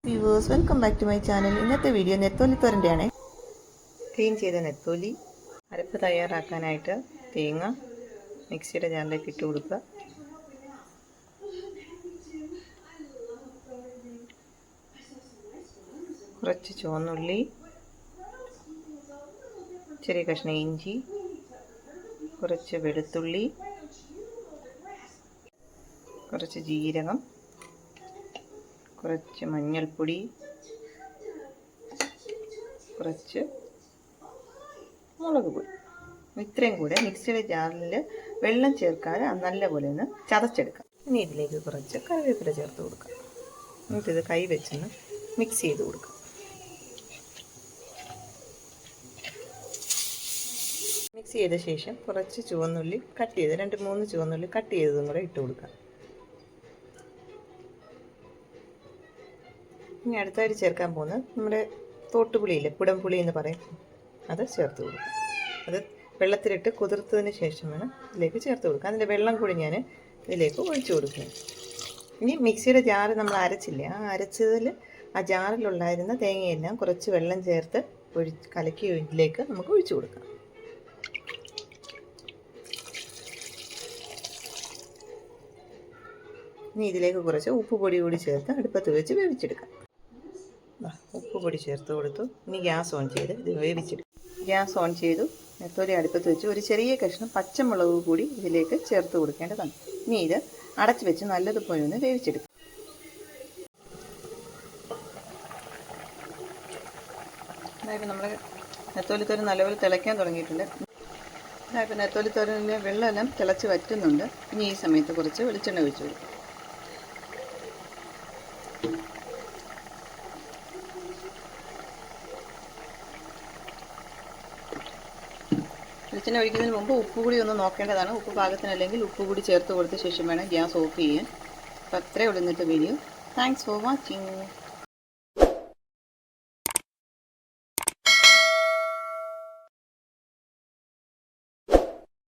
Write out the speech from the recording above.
Viewers, welcome back to my channel. ഇന്നത്തെ video നെത്തോലിത്തോരൻ്റെയാണ്. Clean ചെയ്ത നെത്തോലി അരപ്പ് തയ്യാറാക്കാനായിട്ട് തേങ്ങ മിക്സിയുടെ ജാറിലേക്ക് ഇട്ട് കൊടുക്കുക. കുറച്ച് ചുവന്നുള്ളി, ചെറിയ കഷ്ണം ഇഞ്ചി, കുറച്ച് വെളുത്തുള്ളി, കുറച്ച് ജീരകം, കുറച്ച് മഞ്ഞൾപ്പൊടി, കുറച്ച് മുളക് പൊടി. ഇത്രയും കൂടെ മിക്സിയുടെ ജാറിൽ വെള്ളം ചേർക്കാതെ നല്ലപോലെ ഒന്ന് ചതച്ചെടുക്കാം. ഇനി ഇതിലേക്ക് കുറച്ച് കറിവേപ്പില ചേർത്ത് കൊടുക്കാം. എന്നിട്ടിത് കൈ വെച്ചൊന്ന് മിക്സ് ചെയ്ത് കൊടുക്കാം. മിക്സ് ചെയ്ത ശേഷം കുറച്ച് ചുവന്നുള്ളി കട്ട് ചെയ്ത് 2-3 ചുവന്നുള്ളി കട്ട് ചെയ്തതും കൂടെ ഇട്ട് കൊടുക്കാം. ഇനി അടുത്തായിട്ട് ചേർക്കാൻ പോകുന്നത് നമ്മുടെ തോട്ടുപുളിയില്ലേ, കുടംപുളി എന്ന് പറയും, അത് ചേർത്ത് കൊടുക്കും. അത് വെള്ളത്തിലിട്ട് കുതിർത്തതിന് ശേഷം വേണം ഇതിലേക്ക് ചേർത്ത് കൊടുക്കുക. അതിൻ്റെ വെള്ളം കൂടി ഞാൻ ഇതിലേക്ക് ഒഴിച്ചു കൊടുക്കും. ഇനി മിക്സിയുടെ ജാറ് നമ്മൾ അരച്ചില്ലേ, ആ അരച്ചതിൽ ആ ജാറിലുണ്ടായിരുന്ന തേങ്ങയെല്ലാം കുറച്ച് വെള്ളം ചേർത്ത് കലക്കി ഇതിലേക്ക് നമുക്ക് ഒഴിച്ചു കൊടുക്കാം. ഇനി ഇതിലേക്ക് കുറച്ച് ഉപ്പ് പൊടി കൂടി ചേർത്ത് അടുപ്പത്ത് വെച്ച് വേവിച്ചെടുക്കാം. ഉപ്പ് പൊടി ചേർത്ത് കൊടുത്തു. ഇനി ഗ്യാസ് ഓൺ ചെയ്ത് ഇത് വേവിച്ചെടുക്കും. ഗ്യാസ് ഓൺ ചെയ്തു. നെത്തോലി അടുപ്പത്ത് വെച്ച് ഒരു ചെറിയ കഷ്ണം പച്ചമുളക് കൂടി ഇതിലേക്ക് ചേർത്ത് കൊടുക്കേണ്ടതാണ്. ഇനി ഇത് അടച്ച് വെച്ച് നല്ലതുപോലെ ഒന്ന് വേവിച്ചെടുക്കും. അതായത് നമ്മുടെ നെത്തോലിത്തോരൻ നല്ലപോലെ തിളയ്ക്കാൻ തുടങ്ങിയിട്ടുണ്ട്. അതായത് നെത്തോലിത്തോരനിലെ വെള്ളമെല്ലാം തിളച്ച് വറ്റുന്നുണ്ട്. ഇനി ഈ സമയത്ത് കുറച്ച് വെളിച്ചെണ്ണ ഒഴിച്ചു കൊടുക്കും. വെളിച്ചെണ്ണ ഒഴിക്കുന്നതിന് മുമ്പ് ഉപ്പ് കൂടി ഒന്ന് നോക്കേണ്ടതാണ്. ഉപ്പ് പാകത്തിനല്ലെങ്കിൽ ഉപ്പ് കൂടി ചേർത്ത് കൊടുത്ത ശേഷം വേണം ഗ്യാസ് ഓഫ് ചെയ്യാൻ. അപ്പോൾ അത്രയേ ഉള്ളൂ ഇന്നത്തെ വീഡിയോ. Thanks for watching.